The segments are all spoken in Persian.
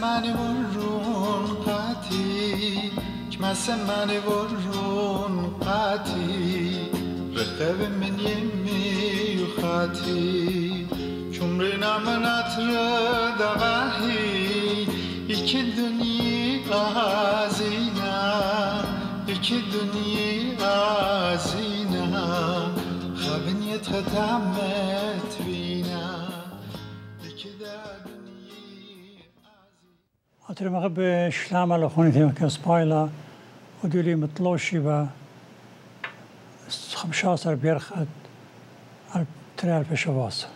Mani vorrun qati mani vorrun qati رقب من يمي يخاتي شمرنا من أترد غاهي iki dünya azina iki dünya azina خابن يتختمت فينا أتري مغب شلام على خونتي كسبايلا ودولي مطلوشي با 15 بيرخد على تريال بشواس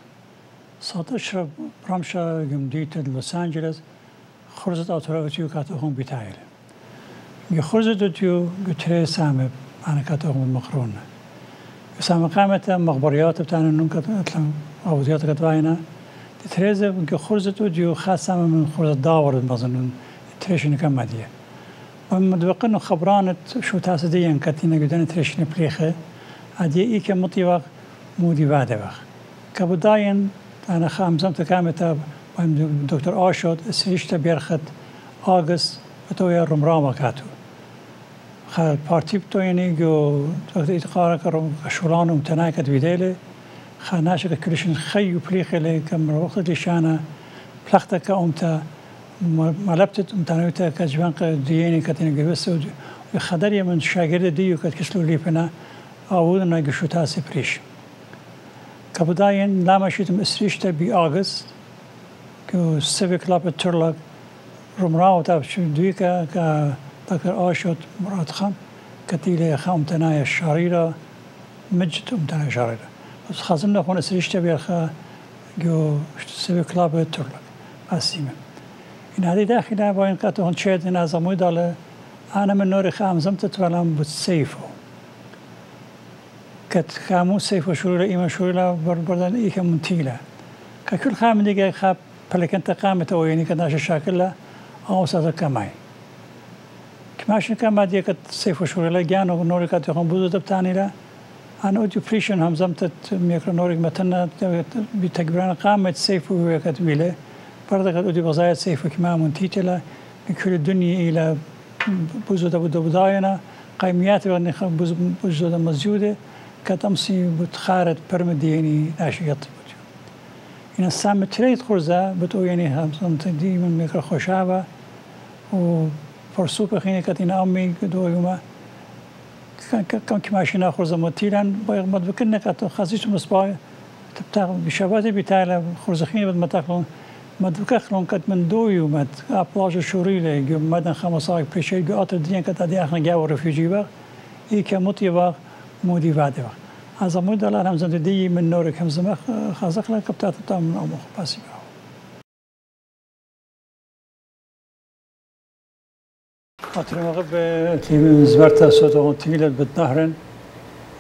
19 برامشا جمديت لوس أنجلس خرجت أتراوتيو كاتوهم بتاعيل خرجت أتيو قتري سامب أنا كاتوهم مقرون سامب قامت مخبريات بتاعنا نون كاتلم عوضيات كتواينا تريزه خرجت أتيو خاصة من خرجت داور مثلا تريشن كمادية ومدوقن خبرانت شو تاسديا كاتينا جدنا تريشن بليخه عادي إيك مطيوق مودي بعده كبداين أنا خامزمت كامتا دكتور آشود سريشتا بيرخد آغس بتويا رمرامة كاتو خال بارتي بتويني جو دكتور إتقارا كرم شولان ومتناكت بيديلي خال ناشك كلشن خيو بليخي لي كم وقت لشانا بلختا كأمتا ملبتت متناوتا كجبان دييني كاتينا جبسو وخدري من شاگرد ديو كتكسلو ليبنا آودنا جشو تاسي بريش كبداين لما شيتم اسريشتا بي آغست كو سيفي كلاب ترلق رمراو تاب شو دويكا كا دكتور آشوت مراد خان كتيلي خام تنايا الشاريرة مجد تنايا الشاريرة بس خازمنا خون اسريشتا بي خا جو سيفي كلاب ترلق أسيمة إن هذه داخلها باين قاتو هون شيد نازموي دالة أنا من نوري خام زمت تولم بتسيفو كت خامو سيفو شرولا إيما شرولا بردان إيكا منتيلة ككل خام ديجا خاب بلكنت قامت أو يعني كناش شاكلة أو ساذا كماي كماشن كما دي كت سيفو شرولا جانو نوري كت يخون بوزو دبتاني لا أنا أودي بريشن هم زمت ميكرو نوري متنا بتكبران قامت سيفو كت ويله برضه كت أودي بزايد سيفو كما منتيتلا من كل الدنيا إلى بوزو دبداينا قيميات وأن بوزو دمزجودة كتمسي بتخارج برمديني ناشيط إن السام تريد خرزة بتو يعني هم تدي من ميكرو خشابة وفرسوق خيني كتينا أمي كدو يوما كم كماشينا خرزة متيلا بيغمد بكنا كتو خازيش مصباح تبتاع بشباتي بتاعلا خرزة خيني بد متاخلون مدوكخلون كت من دو يومات أبلاج شوريلة يوم مدن 15 بريشيل جو أتر دين كتادي أخنا جاو رفيجي بق إيكا مطيبق مودي بعده از امود دلار هم زندگی من نور کم زمان خازق لا کبتات تام نامو پاسی برو خاطر موقع به تیم زبرت صوت تیل بالظهرن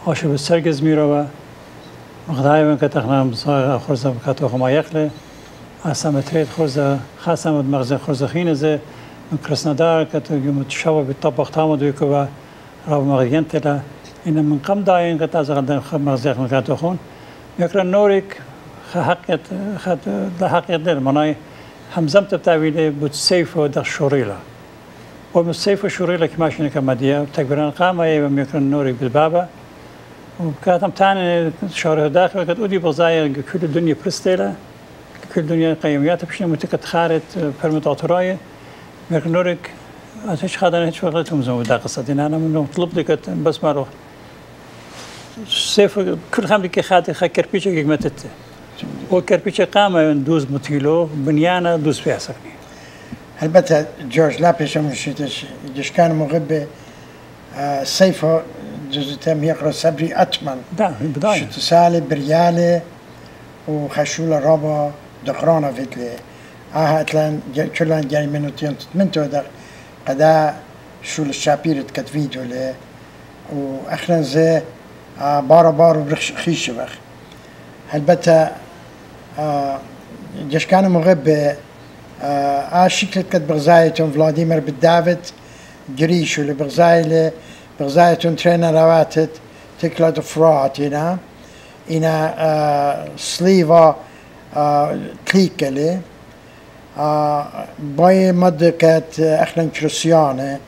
عاش بالسرگز میروا مقدای من کتخنم صار خرزه کاتو خما یخله اسم ترید خرزه خاصم مغز خرزه خینزه من کرسندار کتو یوم تشوا بالطبخ تامو دوکوا راب مغین تلا إن من قم داين قد أزغد مغزيخ من كاتوخون يكرا نوريك حقيقة ده حقيقة دير مناي همزمت بتاويلي بتسيفو ده شوريلا ومسيفو شوريلا كماشينا كمادية تكبران قامة يوم يكرا نوريك بالبابا وكاتم تاني شهر داخل قد أودي بزايا كل الدنيا برستيلا كل الدنيا قيميات بشنا متكت خارت برمتاتوراي يكرا نوريك هيش خادنا هيش وقتهم زود دا قصتين أنا منهم طلب لك بس ما روح سيف كل خام لك خاد كربيشة قيمته وكربيشة قامة دوز متيلو بنيانة دوز فيها سكني البته جورج لا پیش مشیتش جشکان مغب سيفه جزتهم يقرأ صبري أتمن بداية شتسالة بريالة وخشولة رابا دقرانا فيتلي اتلان كلان جاي منوتين تتمنتو دق قدا شول الشابير تكتفيدو لي واخرا زي بارو برخش خيش بخ البته جشكان مغب شكلت كت بغزايتون فلاديمير بالدافد جريشو اللي بغزايتون ترينر رواتت تكلا دفرات هنا سليفا كليكلي باي مدكت اخنا كريسيانه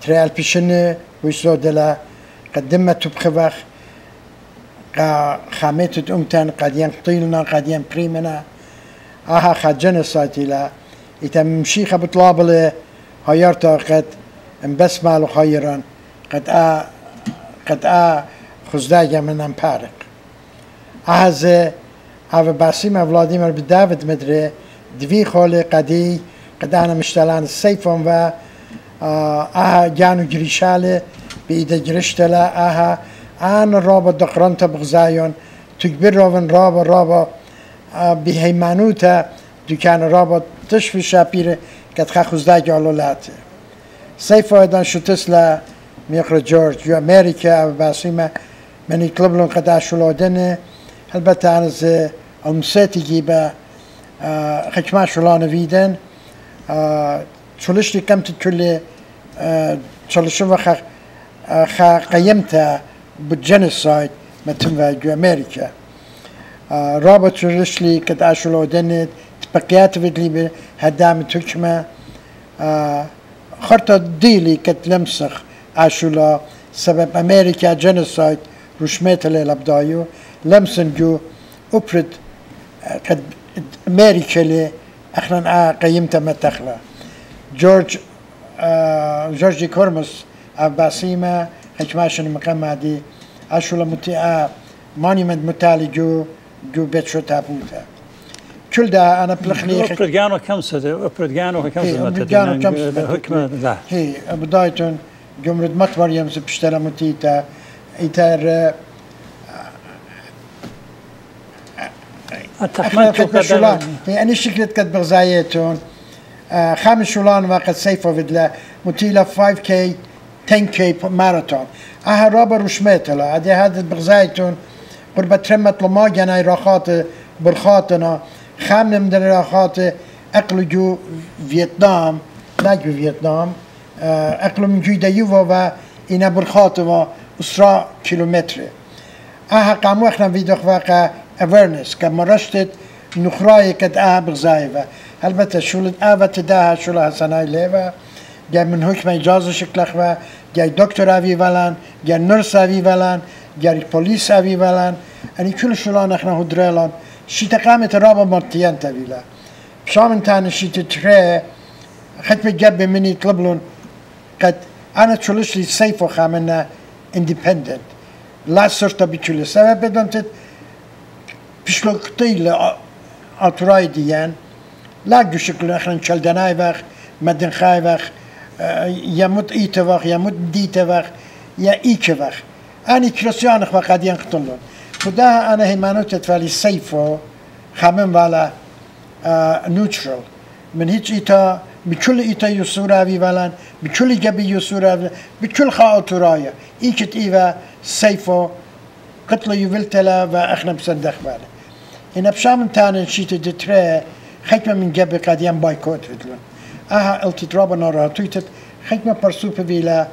تريال بيشنه ويسودلا قدمت بخبخ خامتت امتن قد ينقطيلنا قد ينبريمنا خد جنساتي لا يتمشي خبطلابله هيرتا قد انبسمال وخيرا قد خزداجة من امبارك هذا باسيم فلاديمير بدافد مدري دوی خاله قدی قدانا مشتلان السيفون و جانو جريشاله بيدا جريشتلا آن رابا دقرانتا بغزايون تكبر رابن رابا بهيمانوتا دكان رابا تشفي شابيره قد خزدا جالولاته سيفو ايضا شو تسلا ميقر جورج جو امريكا باسيمة من يطلبلون قدا شلودنه البته انا المساتي جيبا خشما شلون فيدن شلشتي كم تكل شلشوا قيمتها بالجنسايد متنفع جو امريكا رابط شلشلي قد اشلو دنت بقيات فيدلي هدام تكما خرطة ديلي قد لمسخ اشلا سبب امريكا جنسايد رشمت للابدايو لمسن جو ابرد قد امريكا اللي اخنا قيمتها متخلة جورج كورمس باسيمة هجماشن مقام عدي اشولا متي مونيمنت متالي جو بيتشو تابوتا كل ده انا بلخني ابردجانو كم سنة حكمة لا هي بدايتون جمرد مطور يمس بشتلا متيتا ايتر التخمين يعني شكلت كد بغزايتون خامس شولان وقت سيفو فيدلا متيلا 5K 10K ماراثون رابر وشميتلا ادي هذا بغزايتون قرب ترمت لما جانا راخات برخاتنا خامن من راخات اقل جو فيتنام لا جو فيتنام اقل من جو ديوفا و اينا برخات و اسرا كيلومتر قامو احنا فيديو واقع awareness كمرشتت نخراي كد بغزايفا البته شولت تداها شولا سناي ليفا جاي من حكم اجازه شكلخ جاي دكتور اوي ولان جاي نرس اوي ولان جاي بوليس اوي ولان اني كل شولان احنا هدريلان شيت قامت رابا مرتين تبيلا شامن تاني شيت تري ختم جاب مني يطلبلون قد انا تشولش لي سيفو خامنا اندبندنت لا صرت بتشول سبب بدنت بشلوكتي اتراي ديان لا جو شكل اخرن شلدناي وخ مدن خاي وخ يموت ايت وخ يموت ديت وخ يا ايك وخ اني كريستيان خ قد ينقتلون فدا انا هيمانوت تفالي سيفو خامن والا نوترال من هيك ايتا بكل ايتا يسوراوي ولان بكل جبي يسوراوي بكل خاطرايا ايكت ايوا سيفو قتل يفلتلا واخنا بصدق باله هنا بشام تاني شيت دتري حكمه من جبل قديم بايكوت فيدلون التدرابنا راتويتت حكمه برسوبه فيلا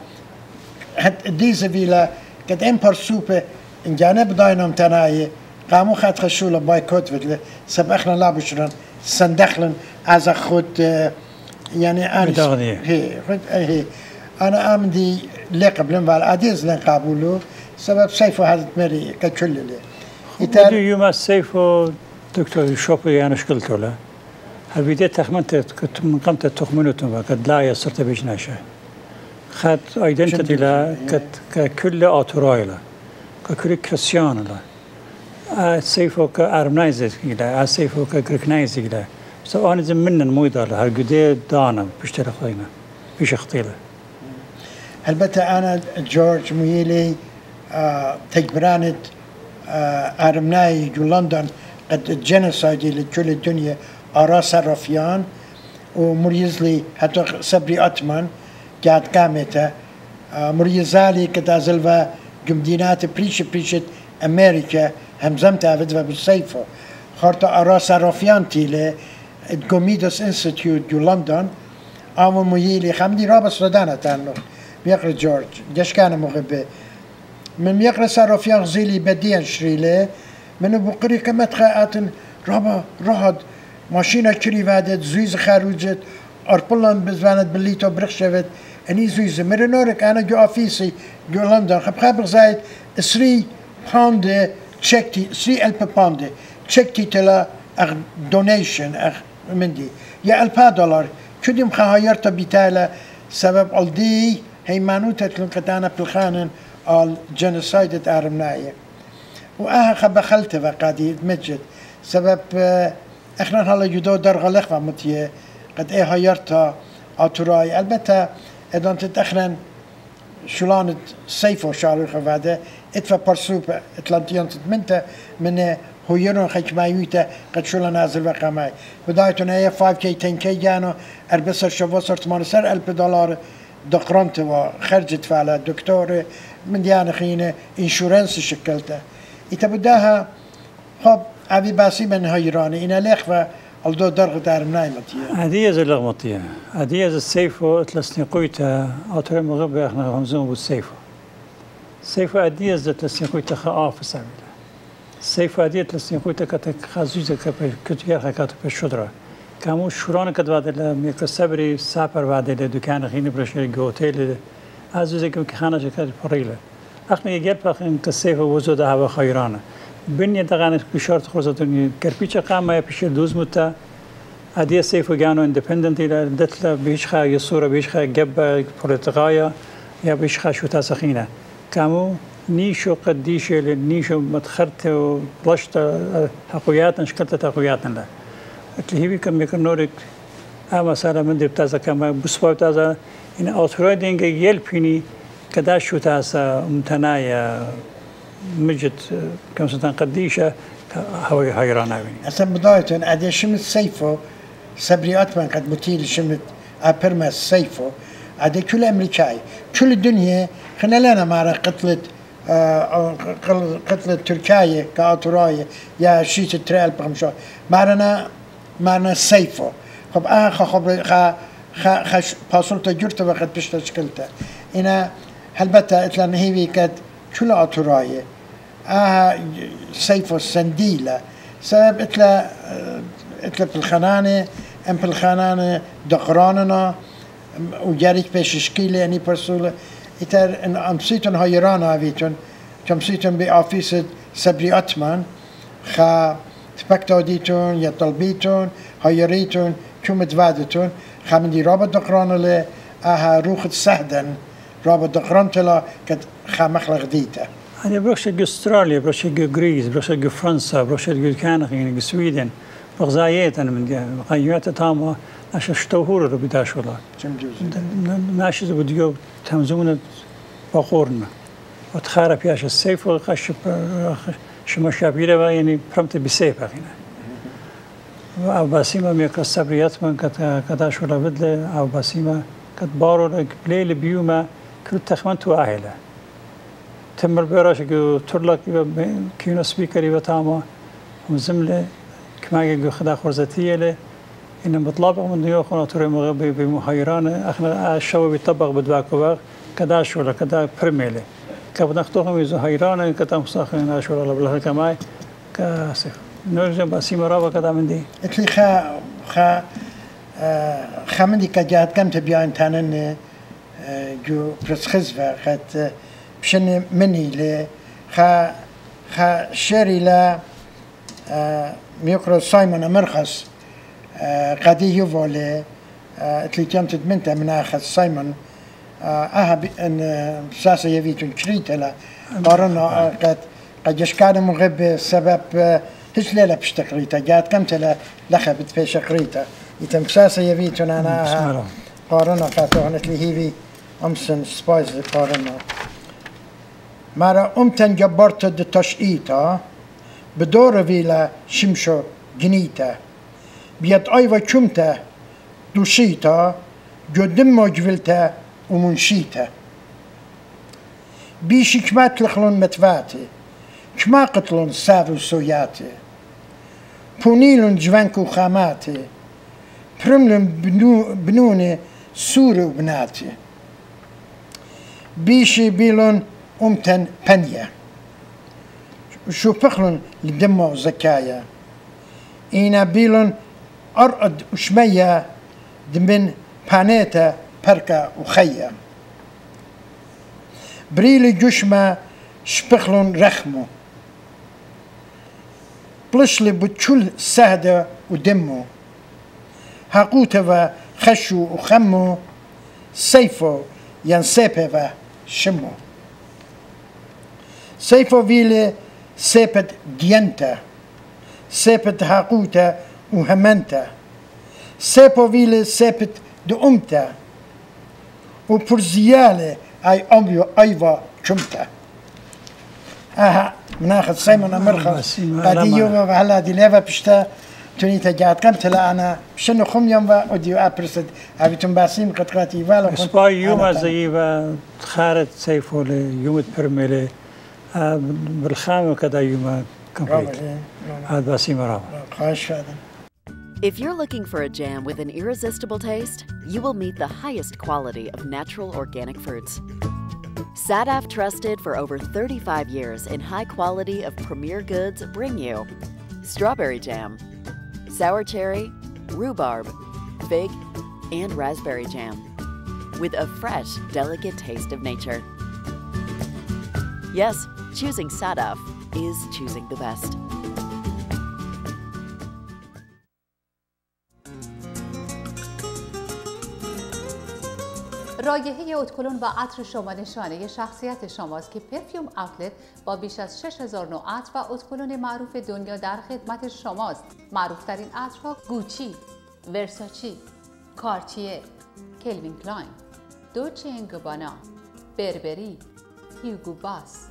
ديزه فيلا قد ام برسوبه ان جانب داينام تناي قامو خد خشوله بايكوت فيدل سب اخنا لابشرن سندخلن از خود يعني انا هي انا امدي لقبلن والعديز لن قابلو سبب سيفو هذا مري ككل لي يوم السيفو دكتور شوبي يعني شكلته له البداية تخمنت كنت من قمت تخمنتهم وقد لا يصرت بجناشه خد ايدنتيتي لا ككل اتورايلا ككل كريستيان لا سيفو كارمنايز لا سيفو كغريكنايز لا سو أنا زمنا مويدر هالقدي دانا بيشتري خينا بيش اختيله البته أنا جورج ميلي تجبرانت أرمناي جو لندن قد الجنسايد اللي كل الدنيا أراس الرفيان ومريزلي حتى صبري أتمن قاعد قامته مريزالي كده زلفا جمدينات بريشت أمريكا همزمتها بدفع بالسيفو خارطة أراس الرفيان تيلي الجوميدوس انستيتيوت جو لندن آمو ميلي خمدي رابس ردانة تانو ميقر جورج جاش كان مغبي من ميقر صرفيان غزيلي بديان شريلي منو بقري كما تخاطن رابا رهد ماشينا كري وادت زويز خاروجت أربلان بزوانت بليتو برخشفت اني زويز مرنورك انا جو افيسي جو لندن خبخابر زايد 3 باوند تشكتي 3 ألف باوند تشكتي تلا اغ دونيشن اغ مندي يا $1000 كديم خايرتا بيتالا سبب الدي هي مانوتة لنقدانا بالخانن الجنسايد أرمناية وآها خبخلت وقادي مجد سبب احنا هلا جدو درغ لخفة متيه قد ايه هايرتا اتوراي البته ادان تتخرن شلانت سيفو شارو خواده اتفا برسوب اتلانتيان تتمنت من هويرون خيكمايويتا قد شلان نازل وقاماي بدايتون ايه 5K 10K جانو اربسر شوفوسر $800,000 دقرنت وخرجت فعلا دكتور من ديانا خينه انشورنس شكلته ايتا بداها خب ابي باسي من هيراني انا لخفه الدو درغ دار منايمتيه هدية زي اللغمطية هدية زي السيفو تلسني قويتا أطرم مغبى احنا همزون بالسيفو السيفو هدية زي تلسني قويتا خاف سامي السيفو هدية تلسني قويتا كتك خازوزة كتير كاتو بالشدرة كامو شوران كد بعد الميكرو سبري سافر بعد الدكان خيني برشة جوتيل عزوزة كم كخانة شكل فريلة احنا يجيب بخن كسيفو وزود هوا خيرانه بني دغانت بشرط خرزتوني كربيتش قامة بشير دوز متى هدية سيفو جانو اندبندنت إلى دتلا بيشخا يصورة بيشخا جب برتغايا يا بيشخا شو تاسخينة كامو نيشو قديش نيشو متخرت وبلشت حقوياتنا شكلت حقوياتنا لا اللي هي كم يكون نورك مثلا من دبتازا كما بسوا تازا إن أوتوريدينج يلبيني كدا شو تاسا متنايا مجد كم سنة قديشة هوي هيران عيني. أصلا بداية عادي شمت سيفو صبري أتمن قد مطيل شمت أبرمس سيفو عادي كل أمريكاي كل الدنيا خلنا لنا مع قتلة تركيا كأطراية يا شيت التريال بخمسة معنا سيفو خب خبر خش باصلت جرت وقت بشتشكلته إنا هلبته إتلان هيوي كد كل أطراية سيفو السنديلة سبب إتلا بالخنانة أم بالخنانة دقراننا وجاريك بششكيلة يعني برسولة إتر إن أمسيتون هيرانا هاويتون كمسيتون بأوفيس صبري أتمن خا تبكتو ديتون يطلبيتون هيريتون كم تفادتون خا من دي رابط دقرانة له روخت سهدن رابط دقران تلا كد خا مخلق ديته أنا بروش أستراليا بروش غريس بروش فرنسا بروش كندا سويدن بغزايات أنا من غايات تامة ناش شتوهور رو بداش والله ناش بديو تمزون بقورنا وتخارب ياش السيف وخش شما شابيرة يعني برمت بسيف هنا أو باسيما ميكا صبريات من كداش ولا بدله أو باسيما كد بارو لك ليل بيوما كل تخمنتو أهله تمر براش جو ترلك كينو سبيكري بتاما وزمله كما يجو خدا خرزتيه له إن مطلب من ديو خنا ترى مغبي بمحيران احنا الشو بيطبق بدواكو كداش ولا كدا برميله كبنا نختوهم يزو حيران كدا مساخين اش ولا بلا كماي كاسف نرجع باسيما رابا كدا من دي اتلي خا من دي كجات كم تبيان تانن جو برسخز وقت بشن مني ل خا شري لا ميقرا سايمون مرخص قدي يوفولي اتليتيام تدمنتا من اخذ سايمون ان ساسا يفيتون كريتا لا قارنا قد يشكاد مغب سبب هیچ لیلا پشت قریتا جات کم تلا لخبت پیش قریتا ایتم ساسا یویتون انا قارنا فاتوهنت لهیوی امسن سپایز قارنا مرا امتن جبرت د تشئیتا بدور ویلا شمشو جنیتا بیاد آیوا چومتا دوشیتا جدم مجولتا ومنشيتا بيش كمات لخلون متفاتي كما قتلون سافو سوياتي بونيلون جوانكو خاماتي برملون بنوني سورو بناتي بيشي بيلون امتن بنيا شو بخلون لدمو زكايا اينا بيلون ارقد وشمية دمن بانيتا بركة وخيا بريلي جشمة شبخلون رخمو بلشلي بتشول سهدة ودمو هاقوته وخشو وخمو سيفو ينسيبه وشمو سيفو فيلي سيبت دينتا سيبت هاقوته وهمنتا سيفو فيلي سيبت دؤمتا وبرزيالي اي اميو ايوا شمتا مناخذ سيمون امرخص هذه يوم وهلا دي ليفا بشتا توني تجات كم تلا انا شنو خم يوم وديو ابرسد ابيتم باسيم قد قاتي فالا سباي يوم زي خارج سيفو يوم برميلي بالخام وكذا يوم كمبليت هذا باسيم راه خاش هذا. If you're looking for a jam with an irresistible taste, you will meet the highest quality of natural organic fruits. Sadaf, trusted for over 35 years in high quality of premier goods, bring you strawberry jam, sour cherry, rhubarb, fig, and raspberry jam with a fresh, delicate taste of nature. Yes, choosing Sadaf is choosing the best. رایحه ادکلون و عطر شما نشانه شخصیت شماست که پرفیوم اوتلت با بیش از 6000 نوع عطر و ادکلون معروف دنیا در خدمت شماست. معروفترین عطرها گوچی، ورساچی، کارتیه، کلوین کلاین، دوچه ان گابانا، بربری، هیوگو باس،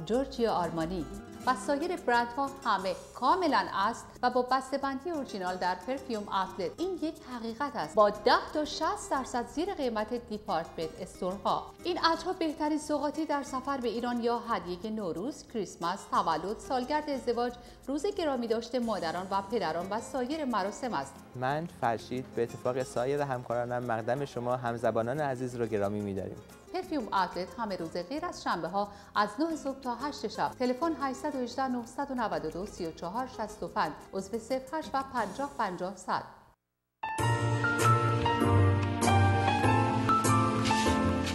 جورجیو آرمانی و سایر برندها همه کاملا اصل و با بسته‌بندی اورجینال در پرفیوم اوتلت. این یک حقیقت است با 10 تا 60% زیر قیمت دیپارتمنت استورها. این عطرها بهترین سوغاتی در سفر به ایران یا هدیه نوروز، کریسمس، تولد، سالگرد ازدواج، روز گرامی داشته مادران و پدران و سایر مراسم است. من فرشید به اتفاق سایر همکارانم مقدم شما همزبانان عزیز را گرامی می‌داریم. پرفیوم اوتلت همه روز غیر از شنبه ها از 9 صبح تا 8 شب. تلفن 818 992 3465 عضو 08 و 50 50 100.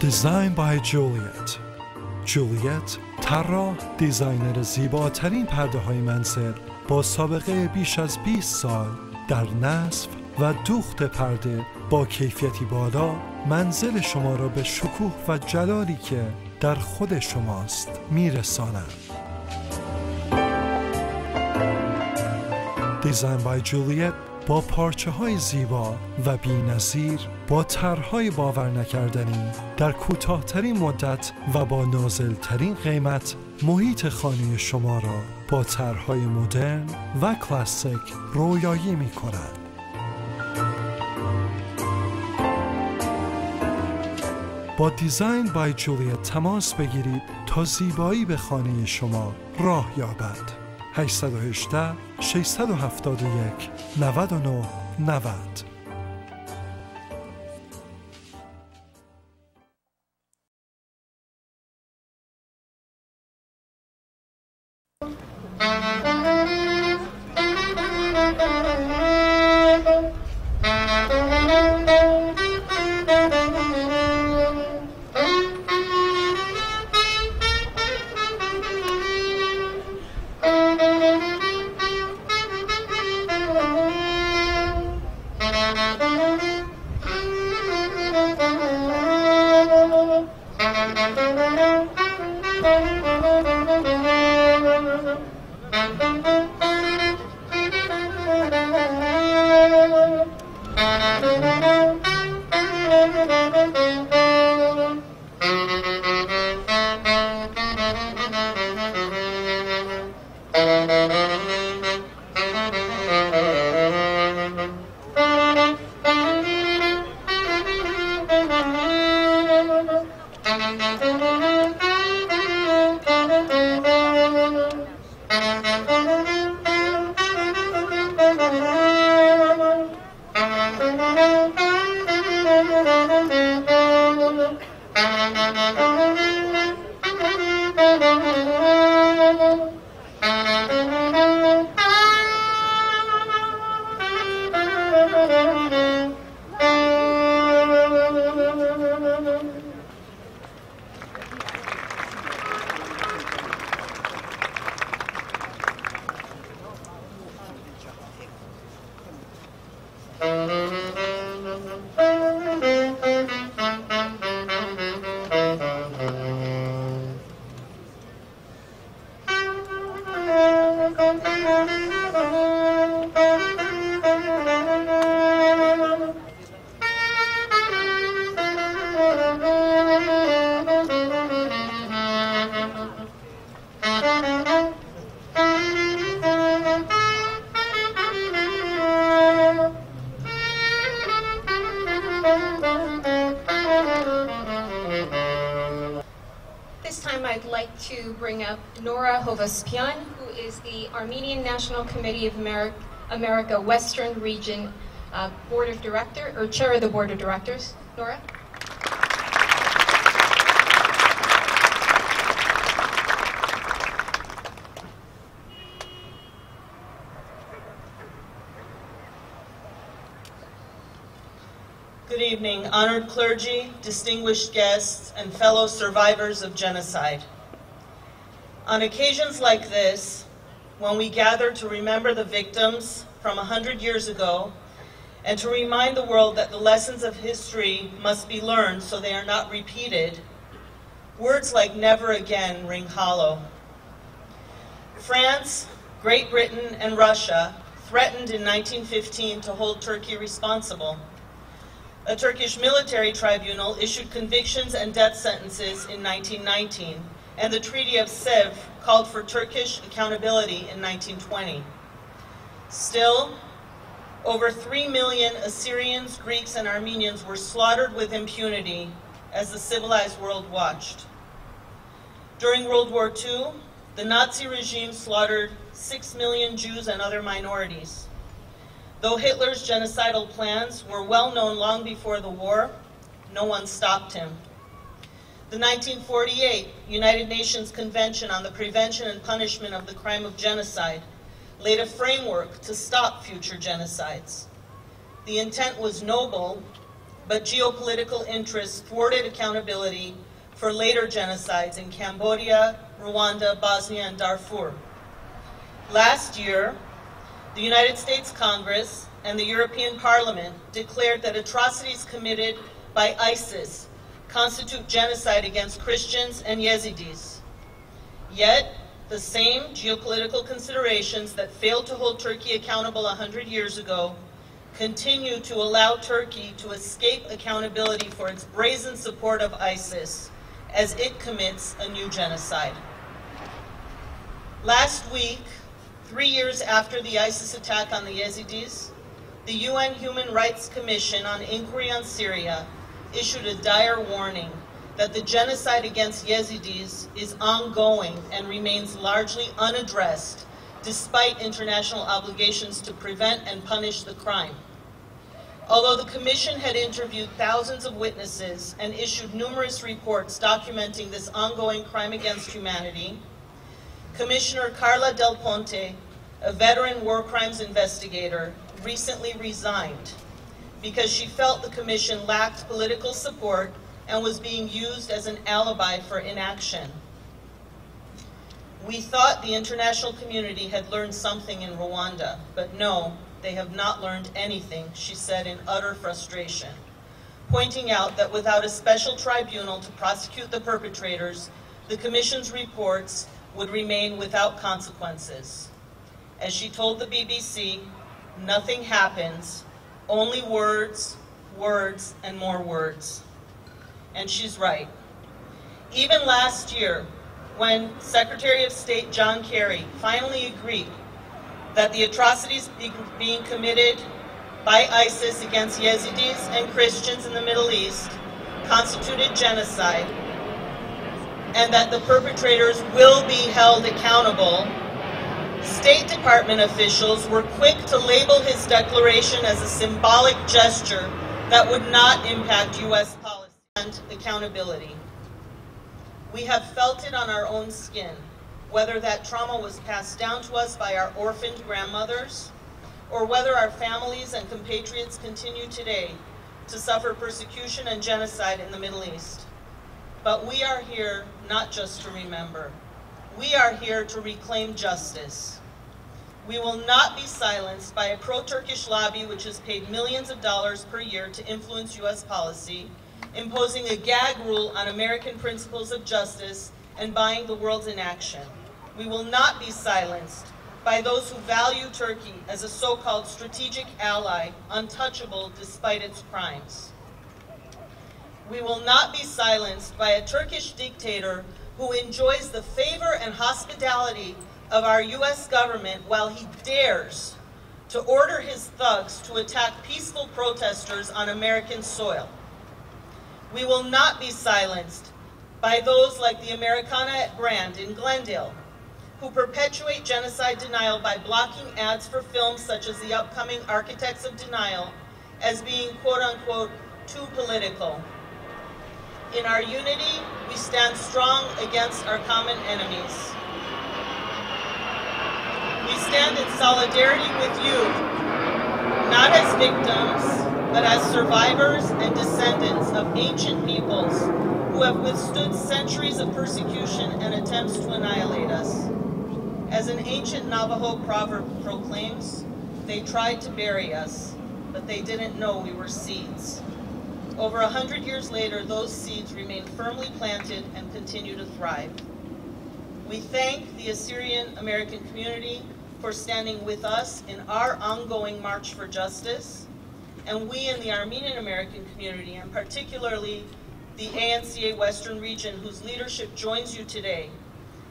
Designed by Juliet. جولیت طراح دیزاینر زیباترین پرده های منزل با سابقه بیش از 20 سال در نصب و دوخت پرده با کیفیتی بالا منزل شما را به شکوه و جلالی که در خود شماست میرساند. دیزاین بای جولیت با پارچه های زیبا و بی‌نظیر با طرح‌های باور نکردنی در کوتاه‌ترین مدت و با نازل‌ترین قیمت محیط خانه شما را با طرح‌های مدرن و کلاسیک رویایی می‌کند. با دیزاین بای جولیت تماس بگیرید تا زیبایی به خانه شما راه یابد. 818 671 99 90. I'd like to bring up Nora Hovaspian, who is the Armenian National Committee of America Western Region Board of Director, or Chair of the Board of Directors. Nora? Good evening, honored clergy, distinguished guests, and fellow survivors of genocide. On occasions like this, when we gather to remember the victims from 100 years ago, and to remind the world that the lessons of history must be learned so they are not repeated, words like never again ring hollow. France, Great Britain, and Russia threatened in 1915 to hold Turkey responsible. A Turkish military tribunal issued convictions and death sentences in 1919, and the Treaty of Sèvres called for Turkish accountability in 1920. Still, over 3 million Assyrians, Greeks, and Armenians were slaughtered with impunity as the civilized world watched. During World War II, the Nazi regime slaughtered 6 million Jews and other minorities. Though Hitler's genocidal plans were well known long before the war, no one stopped him. The 1948 United Nations Convention on the Prevention and Punishment of the Crime of Genocide laid a framework to stop future genocides. The intent was noble, but geopolitical interests thwarted accountability for later genocides in Cambodia, Rwanda, Bosnia, and Darfur. Last year, the United States Congress and the European Parliament declared that atrocities committed by ISIS constitute genocide against Christians and Yazidis. Yet, the same geopolitical considerations that failed to hold Turkey accountable 100 years ago continue to allow Turkey to escape accountability for its brazen support of ISIS as it commits a new genocide. Last week, 3 years after the ISIS attack on the Yazidis, the UN Human Rights Commission on Inquiry on Syria issued a dire warning that the genocide against Yazidis is ongoing and remains largely unaddressed despite international obligations to prevent and punish the crime. Although the Commission had interviewed thousands of witnesses and issued numerous reports documenting this ongoing crime against humanity, Commissioner Carla Del Ponte, a veteran war crimes investigator, recently resigned because she felt the Commission lacked political support and was being used as an alibi for inaction. We thought the international community had learned something in Rwanda, but no, they have not learned anything, she said in utter frustration, pointing out that without a special tribunal to prosecute the perpetrators, the Commission's reports would remain without consequences. As she told the BBC, nothing happens, only words, words, and more words. And she's right. Even last year, when Secretary of State John Kerry finally agreed that the atrocities being committed by ISIS against Yazidis and Christians in the Middle East constituted genocide, and that the perpetrators will be held accountable, State Department officials were quick to label his declaration as a symbolic gesture that would not impact U.S. policy and accountability. We have felt it on our own skin, whether that trauma was passed down to us by our orphaned grandmothers, or whether our families and compatriots continue today to suffer persecution and genocide in the Middle East. But we are here not just to remember. We are here to reclaim justice. We will not be silenced by a pro-Turkish lobby which has paid millions of dollars per year to influence U.S. policy, imposing a gag rule on American principles of justice, and buying the world's inaction. We will not be silenced by those who value Turkey as a so-called strategic ally, untouchable despite its crimes. We will not be silenced by a Turkish dictator who enjoys the favor and hospitality of our U.S. government while he dares to order his thugs to attack peaceful protesters on American soil. We will not be silenced by those like the Americana brand in Glendale, who perpetuate genocide denial by blocking ads for films such as the upcoming Architects of Denial as being quote-unquote too political. In our unity, we stand strong against our common enemies. We stand in solidarity with you, not as victims, but as survivors and descendants of ancient peoples who have withstood centuries of persecution and attempts to annihilate us. As an ancient Navajo proverb proclaims, they tried to bury us, but they didn't know we were seeds. Over 100 years later, those seeds remain firmly planted and continue to thrive. We thank the Assyrian American community for standing with us in our ongoing march for justice, and we in the Armenian American community, and particularly the ANCA Western region, whose leadership joins you today,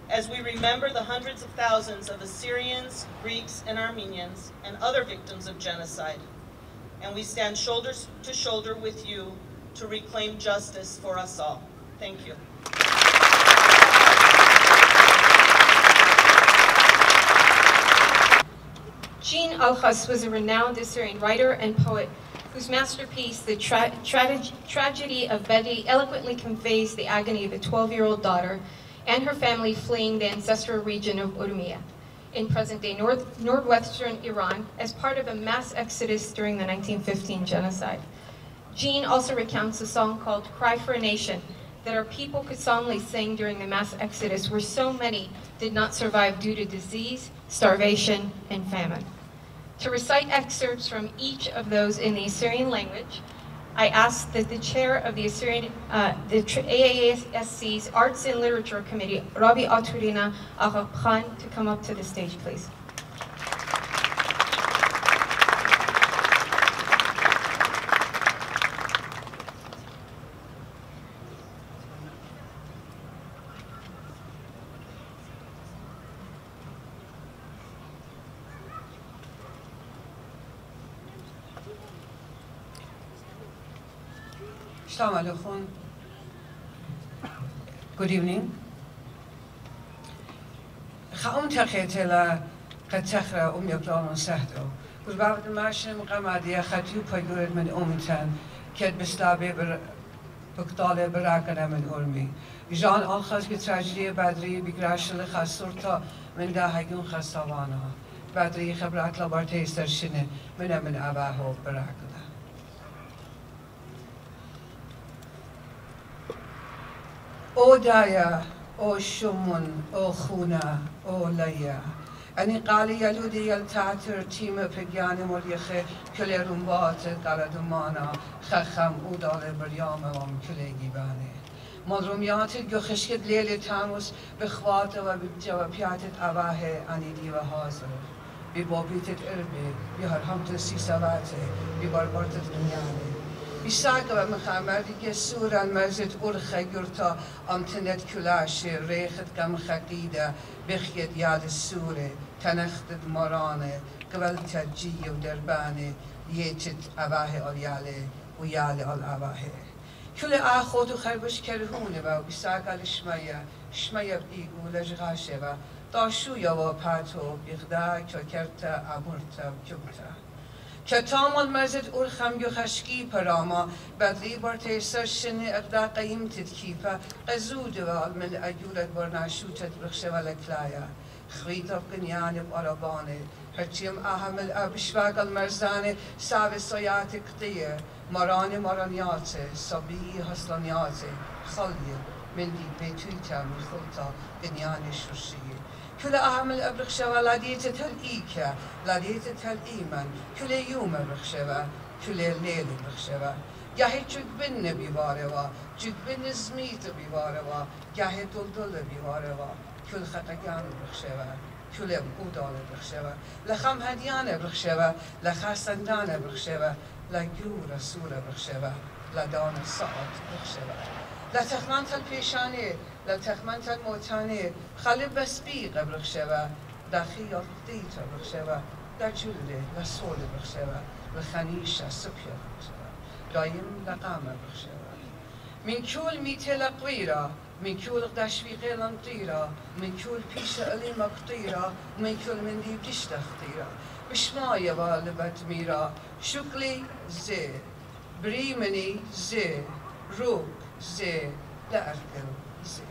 as we remember the hundreds of thousands of Assyrians, Greeks, and Armenians, and other victims of genocide. And we stand shoulder to shoulder with you to reclaim justice for us all. Thank you. Jean Alchas was a renowned Assyrian writer and poet whose masterpiece, The Tragedy of Bedi, eloquently conveys the agony of a 12-year-old daughter and her family fleeing the ancestral region of Urmia in present-day northwestern Iran as part of a mass exodus during the 1915 genocide. Jean also recounts a song called Cry for a Nation that our people could solemnly sing during the mass exodus where so many did not survive due to disease, starvation, and famine. To recite excerpts from each of those in the Assyrian language, I ask that the chair of the AASC's Arts and Literature Committee, Rabbi Aturina Agha-Khan, to come up to the stage, please. Assalamu alaikum. Good evening. خاوم تخيتلا قتخرة يقلون سهدو. وبعد ما شنو قمادية خطيو بيجورد من أمتن كد بسلابي بقطالة براكنا من أرمي. جان آخر كتراجدي بدري بقراش الخسرتا من ده هيكون خسوانا. بدري خبرات لبارتي استرشنه من أباه براكنا. او دایا او شمون او خونا او لیا انی قالی یلودی یل تاتر تیم پگیان مریخه کلی رنبات قلدمانا خخم او دال بریام وام کلی گیبانه مدرومیات گخشکت لیل تاموس بخوات و بجوابیاتت اواه انی دیو حاضر بی بابیتت اربی بی هر همت سی سواته بی باربارتت دنیانه بیشتر و مخمردی که سوران مرزت ارخه گرتا امتنت کلاش ریخت کم خقیده بخید یاد سوره تنختت مرانه قبل تجیه و دربانه یهت اواه آلیاله و یال آل اواه کل آخود و خربش کرهونه و بیشتر شمایه بیگو لجغاشه و داشویا و پاتو بیخدا که کرتا امورتا و کمتا کتامان مرزت ارخم یو خشکی پراما بدلی بار تیسر شنی اقدا قیم تدکیپا قزود و من اجورت بار ناشوتت بخشه و لکلایا خریطا قنیان بارابانه هرچیم احمل ابشواق المرزانه ساو سایات قطیه مرانیات صبی حسلانیات خالیه من دی بیتویتا من خلطا قنیان شرشیه كل أعمل أبرخشوا لديت تلئيك لديت تلئيما كل يوم أبرخشوا كل ليل أبرخشوا گاهی جگبن بیواروا جگبن زمیت بیواروا گاهی دلدل بیواروا کل خطگان بخشوا کل اودال بخشوا لخم هدیان بخشوا لخستندان بخشوا لگور سور بخشوا لدان ساعت بخشوا لتخمنت الپیشانه لتخمنت الموتانه خلب بسبیق بخشوا دخیل دیت بخشوا لجوله لسول بخشوا لخنیش سپیا بخشوا دایم لقام بخشوا من كل ميتل قويرة من كل تشويق لنطيرة من كل بيش ألي مقطيرة من كل من دي بيش تختيرة بشماية والبت ميرا شكلي زي بريمني زي روك زي لأركل زي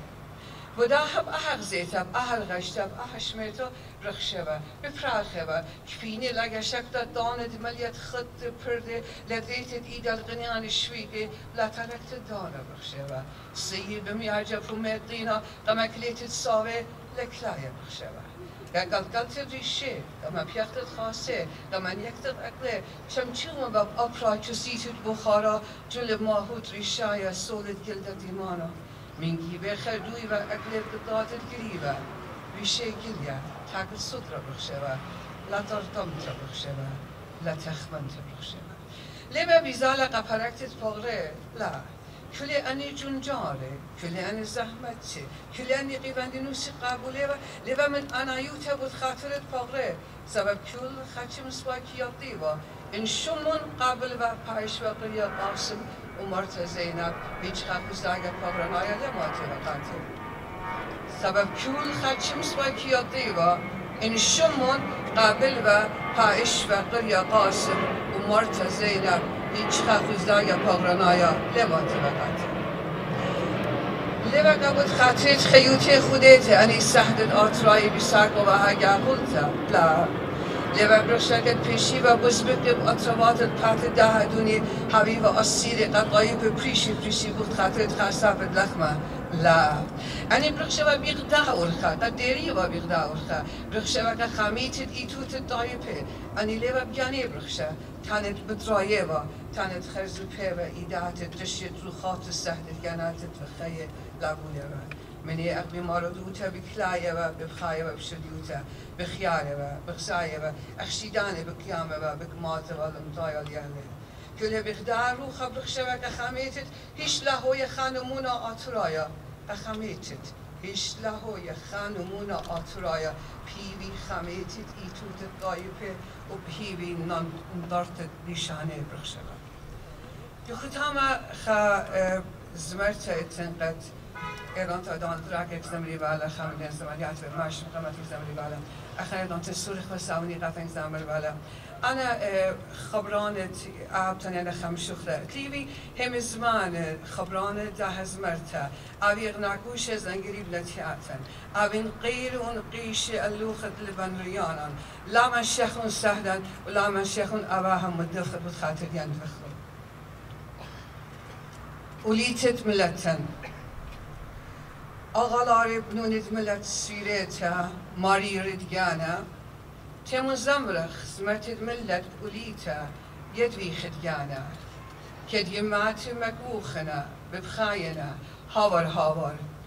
وداهب أحق زيتب أهل غشتب أحشميتو رخشبه بپراخبه کفینی لگشک داند ملیت خط پرده لدیت ایدال غنیان شویگه لطرکت دانه بخشبه سیه بمیعجب و مدینا قمکلیت ساوه لکلایه بخشبه گلگلت ریشه قم پیختت خاصه قمن یکتت اقله چمچون باب اپرا کسیتت بخارا جل ماهود ریشای سولت گلد دیمانا منگی به خردوی و اقله دادت گریبه ریشه گلیه تاکل صدر بخشوا لا ترتمت بخشوا لا تخمنت بخشوا لما بيزال قفركت بغره لا كل أني جنجاره كل أني زحمتي كل أني قيباندي نوسي قابوله لما من أنا يوتا بود خاطرت بغره سبب كل خاتم مسواكيات ديوا إن شمون قابل و پایش و قرية قاسم ومرت زينب هيج خاكوز داگه بغره نايا لما تبقاتي سبب كل خاتم مسواكيات ديوا إن شمون قابل و پایش و قرية قاسم ومرت زينب هیچ خاکوزدای پاگرانایا لبات بقات. لبا قبض خاطرت خیوتی خودت انی سهدت آترای بیساق و هاگه قلتا لا. لبا برشتت پیشی و بزبقب آترواتت پات ده دونی هاوی و اسیر قطعی به پریشی بود خاطرت خاصافت لخمه لا. انی برخشه و بیغدا اورخا قدری و بیغدا اورخا برخشه و که خمیتت ایتوت دایپه انی لبا بیانی برخشه تانت بدرایه و تانت خرز په و ایدهاتت دشت رو خاط سهدت گناتت و خیه لابونه و منی اقبی ماردوتا بکلایه و بخایه و بشدیوتا بخیاره و بخزایه و اخشیدانه بقیامه و بکماته و لمطایه لیاله کله بخدار رو خبرخشه و که خمیتت هیچ لحوی خانمونا آترایا خمیتت هیچ لحوی خانمونا آترایا پیوی خمیتت ایتوتت دایپه و پیوی ناندارتت نیشانه برخشه و خودهاما خا زمرت اتنقد ایران تا دان دراک اکزمری بالا خامدین زمانیات و ماش مقامات اکزمری بالا اخیر دان تسوری خساونی قطع اکزمری بالا أنا خبرانة أبتني أنا خمشخرة تيبي هم زمان خبرانة جهز مرتا أبي غناكوش زنجري بلتياتن أبي نقير ونقيش اللوخة لبن ريانا لا من شيخون سهدا ولا من شيخون أباهم مدخل بخاطر يندخل وليتت ملتن أغلاري بنونت ملت سيريتا ماري رديانا تمون زمرخ سمرتد ملت أوليتا يدوي خديانا كد يمات مكوخنا ببخاينا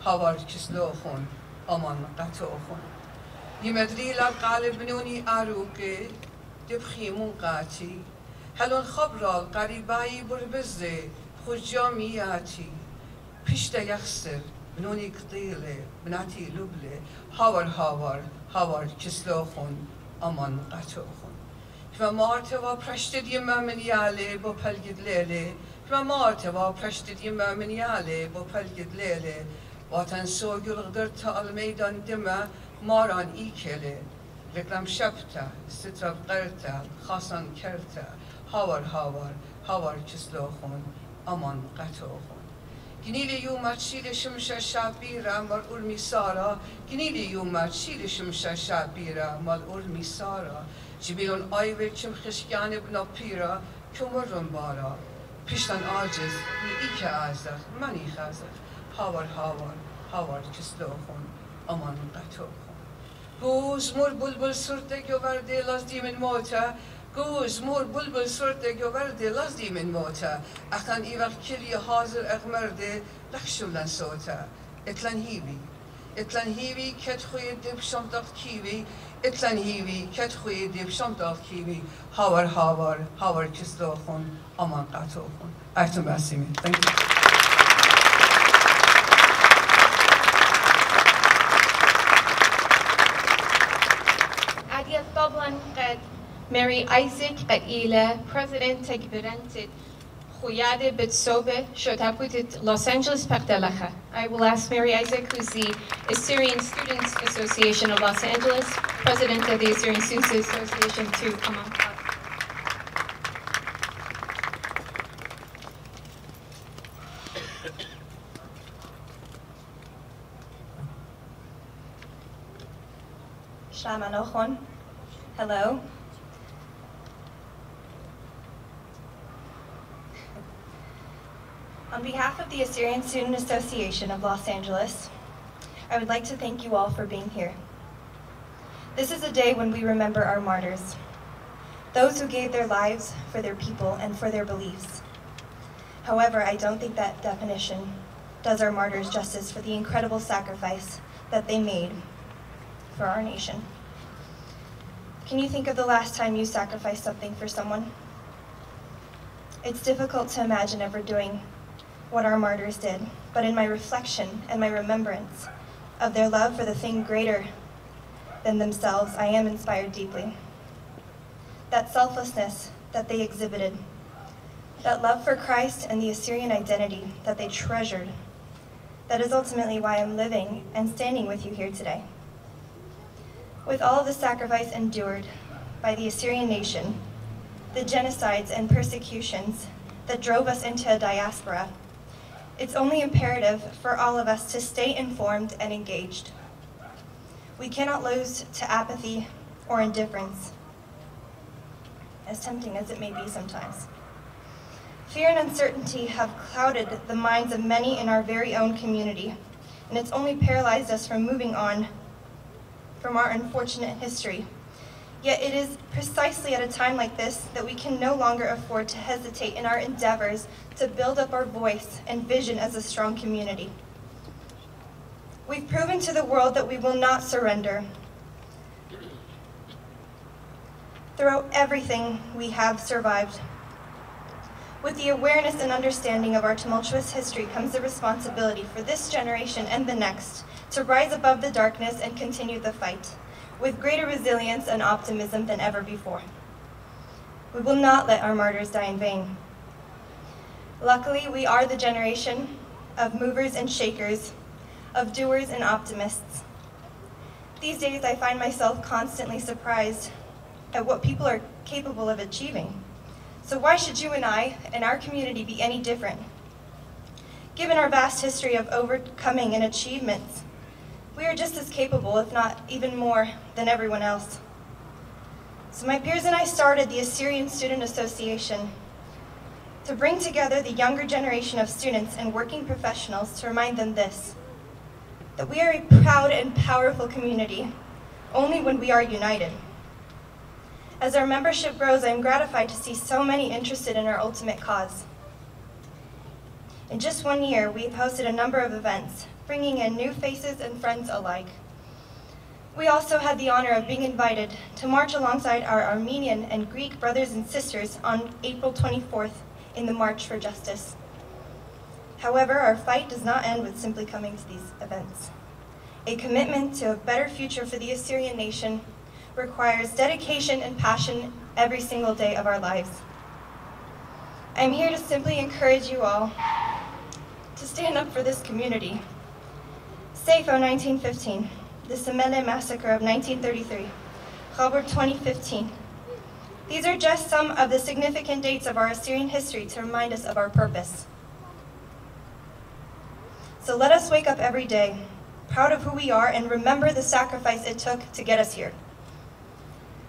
هاور كسلوخون أمان قطوخون يمدري للقالب بنوني آروكي دبخيمون قاتي هلون خبرال قريباي بربزي خجامياتي پشت يخسر بنوني قطيلة بناتي لبلة هاور كسلوخون أمان قطوخون كما مارتوا پرشتد يما من يالي بو پلگد ليلي كما مارتوا پرشتد يما من يالي بو پلگد ليلي واتن سوگل غدر تا الميدان دما ماران ايكلي رقلم شبتا سترب قرتا خاصان کرتا هاور كسلوخون أمان قطوخون گنیلی یومت شیل شمشا شابیرا مال اولمی سارا گنیلی یومت شیل شمشا شابیرا مال اولمی سارا جبیلون آیوه چم خشکیانه بنا پیرا کمرون بارا پیشتن آجز ای که آزخ منی خازخ هاور کسلوخون امان قطوخون گوز مور بلبل سرته گورده لازدی من موتا گوز مور بلبل سرته گورده لازدی من موتا اخن ای وقت کلی حاضر اغمرده لخشولن صوتا اتلن هیوی کت خوی دب شمتاق کیوی اتلن هیوی کت خوی دب شمتاق کیوی هاور کستو خون امان قطو خون ارتون بسیمی. Thank you. طبعا قد ماري ايزك قد إلى President تكبرنت خويادة بتصوبة شتابوت Los Angeles بقتلخة. I will ask Mary Isaac, who's the Assyrian Students Association of Los Angeles, President of the Assyrian Students Association, to come on. Shamanochon. Hello. On behalf of the Assyrian Student Association of Los Angeles, I would like to thank you all for being here. This is a day when we remember our martyrs, those who gave their lives for their people and for their beliefs. However, I don't think that definition does our martyrs justice for the incredible sacrifice that they made for our nation. Can you think of the last time you sacrificed something for someone? It's difficult to imagine ever doing what our martyrs did, but in my reflection and my remembrance of their love for the thing greater than themselves, I am inspired deeply. That selflessness that they exhibited, that love for Christ and the Assyrian identity that they treasured, that is ultimately why I'm living and standing with you here today. With all of the sacrifice endured by the Assyrian nation, the genocides and persecutions that drove us into a diaspora, it's only imperative for all of us to stay informed and engaged. We cannot lose to apathy or indifference, as tempting as it may be sometimes. Fear and uncertainty have clouded the minds of many in our very own community, and it's only paralyzed us from moving on from our unfortunate history. Yet it is precisely at a time like this that we can no longer afford to hesitate in our endeavors to build up our voice and vision as a strong community. We've proven to the world that we will not surrender. Throughout everything, we have survived. With the awareness and understanding of our tumultuous history comes the responsibility for this generation and the next to rise above the darkness and continue the fight with greater resilience and optimism than ever before. We will not let our martyrs die in vain. Luckily, we are the generation of movers and shakers, of doers and optimists. These days, I find myself constantly surprised at what people are capable of achieving. So why should you and I and our community be any different? Given our vast history of overcoming and achievements, we are just as capable, if not even more, than everyone else. So my peers and I started the Assyrian Student Association to bring together the younger generation of students and working professionals to remind them this, that we are a proud and powerful community only when we are united. As our membership grows, I am gratified to see so many interested in our ultimate cause. In just 1 year, we've hosted a number of events, bringing in new faces and friends alike. We also had the honor of being invited to march alongside our Armenian and Greek brothers and sisters on April 24th in the March for Justice. However, our fight does not end with simply coming to these events. A commitment to a better future for the Assyrian nation requires dedication and passion every single day of our lives. I'm here to simply encourage you all to stand up for this community. Sefo 1915, the Semele Massacre of 1933, Chabur 2015. These are just some of the significant dates of our Assyrian history to remind us of our purpose. So let us wake up every day, proud of who we are, and remember the sacrifice it took to get us here.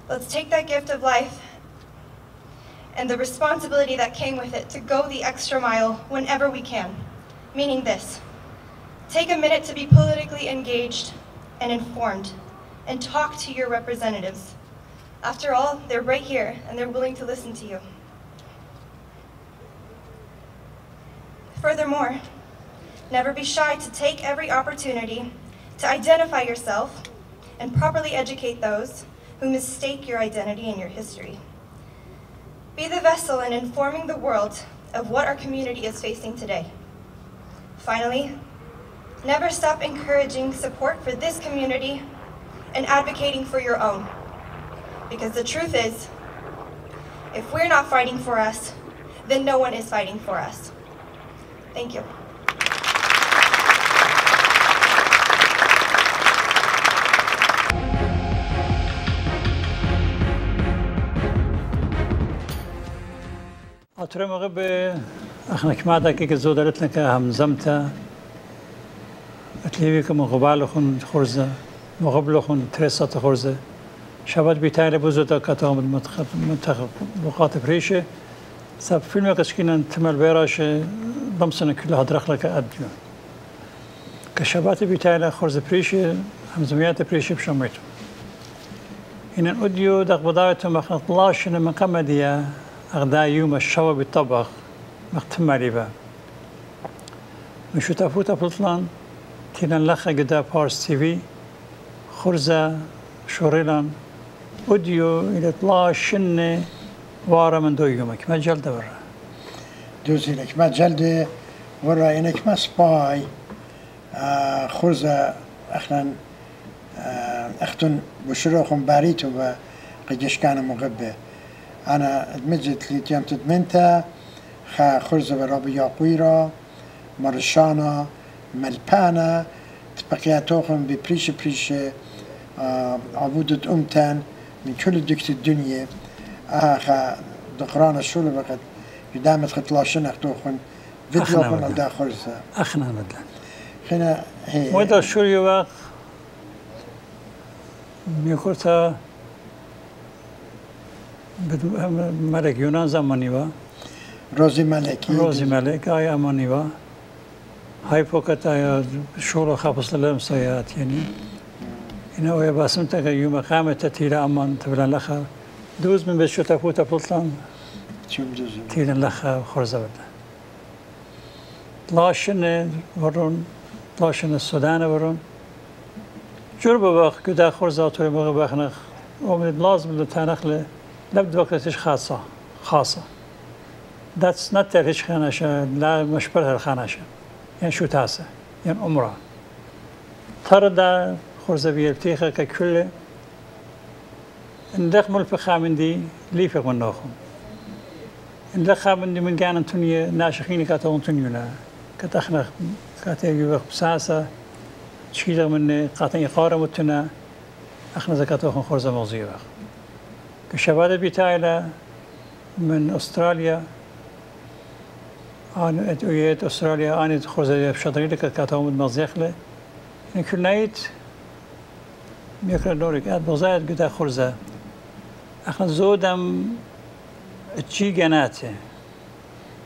Let's take that gift of life and the responsibility that came with it to go the extra mile whenever we can, meaning this: take a minute to be politically engaged and informed. and talk to your representatives. After all, they're right here and they're willing to listen to you. Furthermore, never be shy to take every opportunity to identify yourself and properly educate those who mistake your identity and your history. Be the vessel in informing the world of what our community is facing today. Finally, never stop encouraging support for this community and advocating for your own. Because the truth is, if we're not fighting for us, then no one is fighting for us. Thank you. أترى مغب أخنا كما داكي كزودرت لك همزمتا أتليبي كمغبال خون خرزة مغبل خون ترسات خرزة شباد بيتايل بوزودا كتام مخاطب ريشه سب فيلم كشكينا تمل بيراش ضمسنا كلها درخ لك أديو كشبات بيتايل خرزة بريشه همزميات بريشه بشميتو إن الأوديو دق بدايته مخطلاش إن مقامدية أغدا يوم الشوا بالطبخ مختمري با مشو تفوت بطلان تيلان لخا قدا بارس تي في خرزة شوريلان أوديو إلى طلاش شنة وارا من دو يومك ما جلد ورا دوزي لك ما جلد ورا إنك ما سباي خرزة أخنا أختن بشروخهم باريتو وقديش كان مغبة أنا ادمجت لي تيام تدمنتا خا خرزة ورابي ياقويرا مرشانا ملبانا تبقياتوهم ببريش عبودة أمتان من كل دكت الدنيا خا دقران الشولة وقت يدامت خطلاشن أختوخن فيديوخن على خرزة أخنا مدلن خنا هي ودا الشولة وقت ميكورتا ملك يونان زماني با روزي ملك آي أماني با هاي فوقت آي شولة خابص لهم سيئات يعني إنه ويا باسمتا يوم قامت تيرا أمان تبلان لخا دوز من بشو تفوت بطلان تيرا لخا خرزة بدا طلاشن ورون طلاشن السودان ورون جربة باق كدا خرزة طوري مغي باقنخ ومن لازم لتانخ لابد وقتش خاصة that's not ترهش خانشة لا مشبرها الخانشة يعني شو تاسة يعني عمره ترى دا خرزة بيرتيخة ككل ندخ ملف خامندي ليفق من نوخم ندخ خامندي من كان انتوني ناشخيني كاتو انتونيونا كتخنخ كاتيجي وقت بساسة تشيل من قاتن إقارة متنا أخنا زكاتوخن خرزة موزية كشباب بيتايلا من أستراليا أنا أتويت أستراليا أنا خرزة بشطري لك كاتوم المزيخلة يعني كل نايت ميكرا نورك أد بزايد قدا خرزة أخنا زودم تشي جناته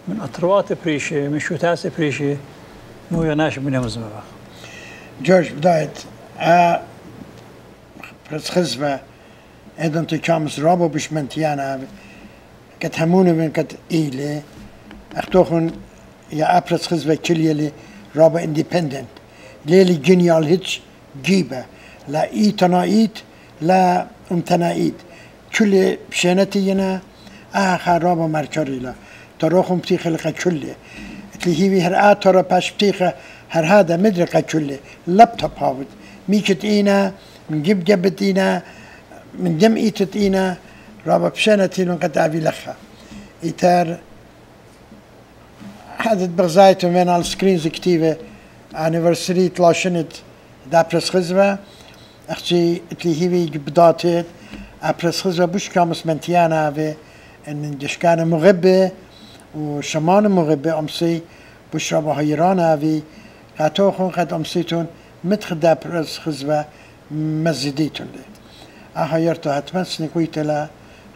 من أطروات بريشة من شوتاس بريشة مو يناش من يوم زمان جورج بدايت برس خزبة إذا أنت كامس رابو بشمنتيانا كتهموني من كت إيلي أختوخن يا أبرس خزبة كليلي رابو إنديبندنت ليلي جنيال هيتش جيبة لا إيتنايت لا أمتنايت كل بشينتينا آخر رابو مركري لا تروخم بتيخ لك كله اللي هي هر آتورا باش بتيخ هر هذا مدرقة كله لابتوب هاود ميكت إينا من جبت إينا من دم إيتت إينا رابا بشانتين وقد أبي لخا إيتار هذا بغزايته من على السكرينز كتيبة anniversary تلاشنت دا برس خزبة أختي اللي هي بداتت أبرس خزبة بوش كامس منتيانا في إن دشكان مغبة وشمان مغبة أمسي بوش رابا هيرانا في قاتوخون قد أمسيتون متخ دا برس خزبة مزيديتون لي أهيرتو هتمس نكويت لا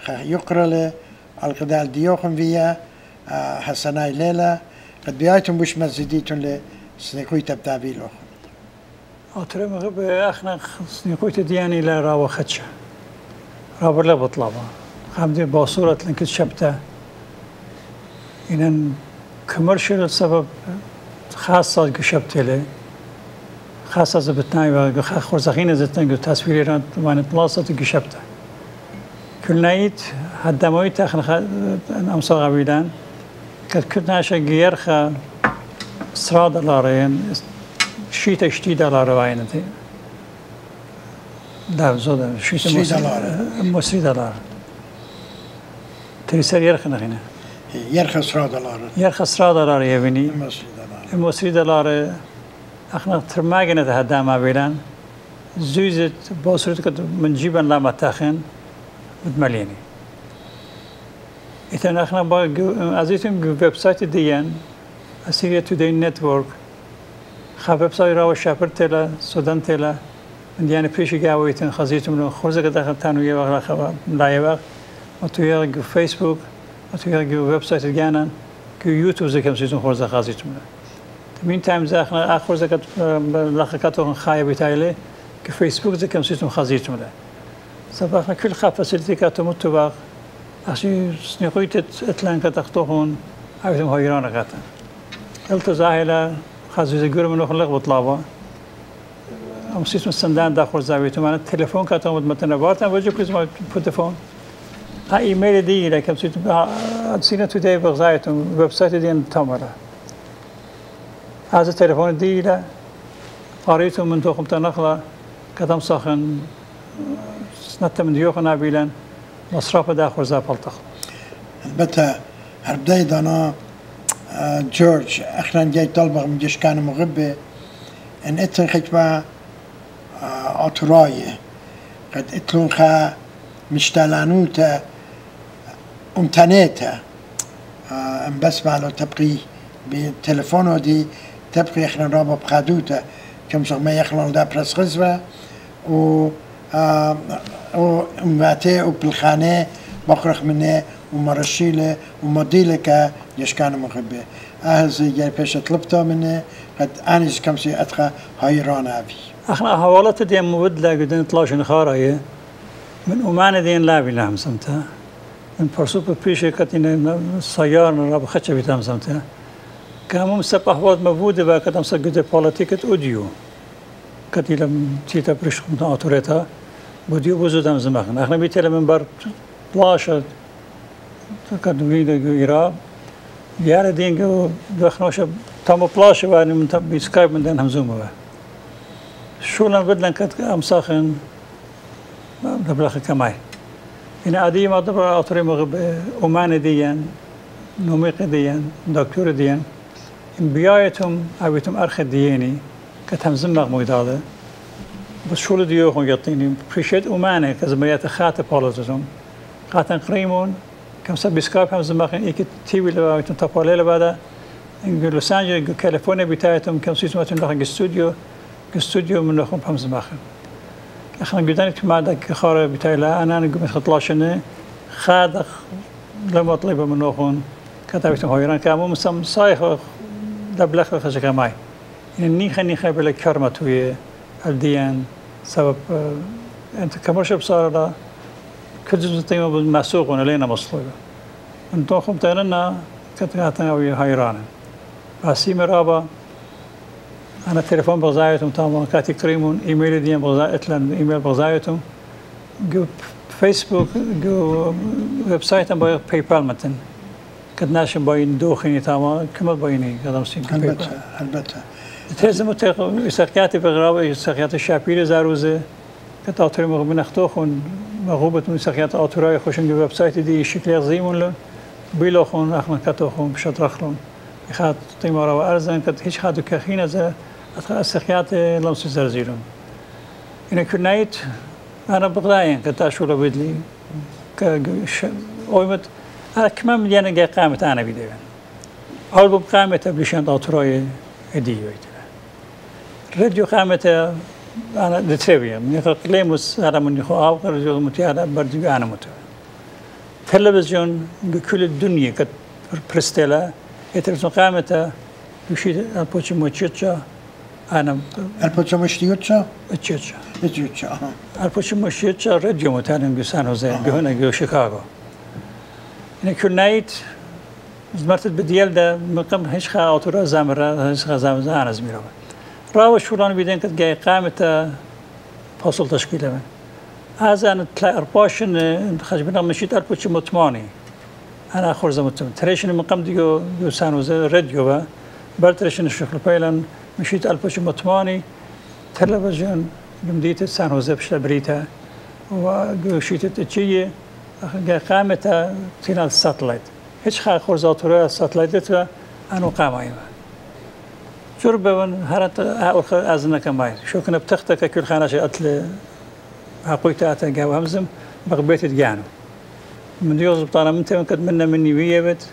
يقرأ له القدال ديوخن فيها حسناي ليلة قد بيايتم بوش مزيديتون لي سنكويت بتعبيلوخن أترى مغب أخنا نقول تدياني لا راو خدشة رابر لا بطلبه خمدي باصورة لنكت شبته إن كوميرشال سبب خاصة كشبته له خاصة زبطناي وخرزخين زتن تصوير ران وان تلاصة كشبته كل نايت حد ما يتأخر أمس قبيلان كنا عشان جيرخا $3 شيء $60 واينتي ده زود شيء $3 تريسر يرخى نخينا يرخى $3 يرخى $3 يبني $3 اخنا ترماجنا ده هدا ما بيلان زوجت بوصرت كنت من جيبا لا متاخن مدمليني إذا احنا عزيزهم ويب سايت ديان أسيريا توداي نتورك خا ويب سايت راو شابر تلا سودان تلا ديان بريش جاويتن خزيتم لو خرزة كده تانوية وغلا خوا لايبا وتويا جو فيسبوك وتويا جو ويب سايت جانا جو يوتيوب زي كم سيزون خرزة خزيتم مين تايم احنا آخر زكاة لاخكاتهم خايب بتاعي كفيسبوك زي كم سيزون خزيتم له سبحنا كل خا فاسيلتي كاتو متباق عشان سنقيت اتلان كتختوهن عايزهم هيران غاتا التزاهلا خازوز جور منو خلق بطلابا ام سيسم السندان داخل زاويتو انا التليفون كاتو متنبات انا وجه كل تليفون ها ايميل دي لكن سيت سينا توداي بغزايتو ويب سايت دي تمره هذا التليفون دي لا قريته من دوخم تنخلا كتم ساخن سنت من ديوخنا بيلان مصرف داخل زابلتخ البته هالبداية أنا جورج أخنا جاي طلبة من جيش كان مغبة إن إتن خجبة أطراية قد إتلون خا مشتلانوتا أمتنيتا أم بسمع له تبقي بتلفونه دي تبقي إحنا رابا بخادوتا كم ما يخلون دا برس غزبة وماتي وبالخانة بخرج منه ومرشيله ومديله كيش كان مغبي أهز جاي بيش طلبته منه قد أنا كم شيء أدخل هيران أبي احنا حوالات دي مبدلة قدين طلاش نخارية من أمانة دين لابي لهم سمتها من برسوب بيشة كتين السيار راب خدشة بيتهم سمتها كانوا مسبح واد مبودة بقى كتم سجد بوليتيكة أوديو كتيلم تيتا بريش كنت أطورتها بوديو بوزودم زمخن احنا بيتلا من بر بلاشة كدوين إيران يارا دينجو دخنوش تامو بلاشة واني من بسكايب من دين همزوم بقى شو لنا بدنا كت أمساخن دبلخ كماي إن عادي ما دبر أطري مغب أمانة ديان نوميق ديان دكتور ديان إن بيايتهم عبيتهم أرخ دياني كت همزم مغمود هذا بس شو اللي ديوخون يعطيني بريشيت أمانة كزميات خاطب بوليزهم خاطن قريمون كم سب سكايب هم زمخن إيك تيوي لبعضهم تقولي لبعضه إن لوس أنجلوس كاليفورنيا بتاعتهم كم سيسمتهم لخن استوديو من لخن هم زمخن إحنا قدرنا مع ذاك خارج بتاعي لا أنا قمت خطلاشنة خادخ لما طلب من لخن كتبتهم هيران كامو مسام صايخ دبلخ خشك معي إن نيخ بلك كرمة الديان سبب أنت كمرشة بصارة كجزء تيمة بالمسوق ونلينا مصلوبة أنتم خمتيننا كتغاتنا ويا هيرانا باسي مرابا أنا تليفون بغزايتهم تاما كاتي كريمون إيميل ديان بغزايتلن إيميل بغزايتهم جو فيسبوك جو ويب سايت باي باي بال متن كدناش باين دوخيني تاما كمل بايني قدام سين البته تهزم تاخو ساقياتي بغراب ساقيات الشابير زاروزه كتاطري مغبن اختوخون مغوبة من ساقيات آتوراي خوشن جو ويب سايت دي شكل زيمون له بيلوخون اخنا كتوخون بشطرخلون يخاط تيمارا وارزن كت هيش خادو كخينة زا الساقيات لمسو زرزيرون إنه كنايت أنا بغداين كتاشو لبدلي اويمت أنا كمان مليانا جاي قامت أنا بيديوان أول بقامت أبليشان آتوراي هديو راديو قامت أنا دتريبيا من يقليموس هذا من يخو أو راديو متيادا برديو أنا متو تلفزيون بكل الدنيا كت برستيلا التلفزيون قامت بشيء البوتشي موتشيتشا أنا البوتشا مشتيوتشا اتشيتشا اتشيوتشا البوتشا مشيتشا راديو متعلم بسان هوزي هنا جو شيكاغو يعني كل نايت زمرت بديال ده مقام هيش خا أوتورا زامرة هيش خا زامرة زميرة راو شوران بيدين كت جاي قامة فصل تشكيلة من هذا أنا تلاقي أرباشن خشبنا مشيت البوتشا متماني أنا آخر زمان تريشن مقام ديو سان هوزي راديو با برتريشن الشغل بايلان مشيت البوتشا متماني تلفزيون جمديت سان هوزي بشلا بريتا وشيت تشيء قامة تينا الساتلايت هيش خا خورزاتورا الساتلايت أنا قام أيوة شربون هرت أزنا كماي شو كنا بتختك كل خانة شيء أتل عقويت أتجا همزم بقبيت تجانو من يوز بطانا من تمن كد مني ويابت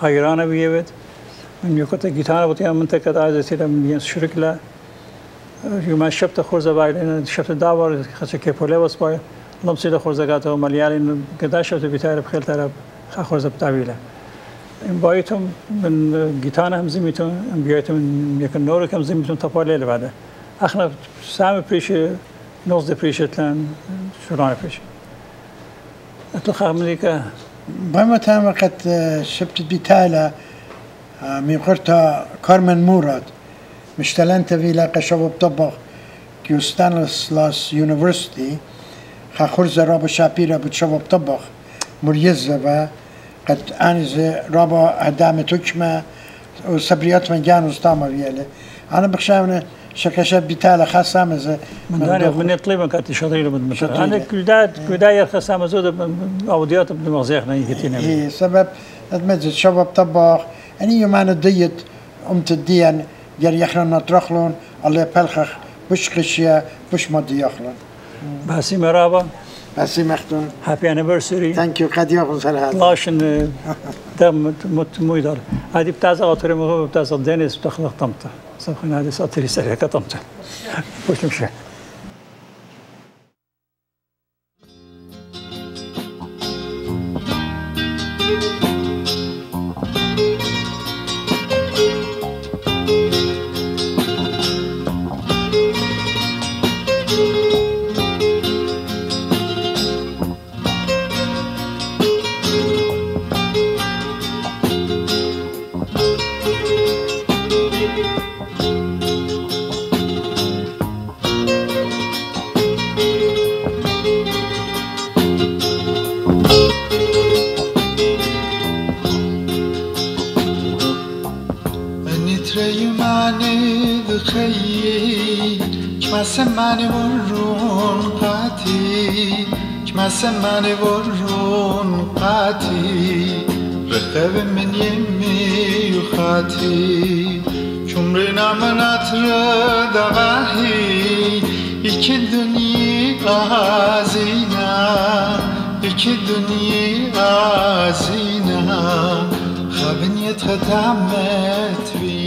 هيرانا ويابت من يوكت جيتانا بطيا من تكد عايز تيلا من ينس شرك لا يوم شفت خورزة بايلين شفت داور خش كيبولي بس باي لمسيد خورزة قاته مليالين قداش شفت بيتعرف بخيل تعرف خورزة بتعبيله إن بايتهم من جيتانا هم زميتهم إن بيايتهم من يكن نورك هم زميتهم تبالي اللي بعده أخنا سامي بريشة نوز بريشة لان شرانة بريشة أطلق أمريكا بما تام قد شفت بيتالا من قرطة كارمن موراد مشتلنت في لاقة شباب طبق كيوستانلس لاس يونيفرسيتي خورزة رابا شابيرا بتشباب طبق مريزة قد أنز رابا هدام تجمع وسبريات من جانو استامر يله أنا بخشاونه شكشة بيتالا خاصة مزه من داني من يطلبن كانت شاطرين بالمثل أنا كداية خاصة مزود أوديات بالمغزيخنا يكتينا إيه سبب أدمج شباب طباخ أني يومان الديت الدين جري يخلون نطرخلون الله بلخخ بش قشيا بش مدي يخلون باسي مرابا باسي مختون هابي انيفرساري ثانك يو قد ياخذ سر هذا لاشن دم ميدار هذه بتاع أطري مو بتاع دينيس بتخلق طمطة سبخنا هذه سأطري سريع كطمطة وش مشي ماني ورون قاتي ماني ورون قاتي رقب من يمي وخاتي شمرنا من أطرد غاهي iki dünya azina iki dünya azina خابن يتخدمت في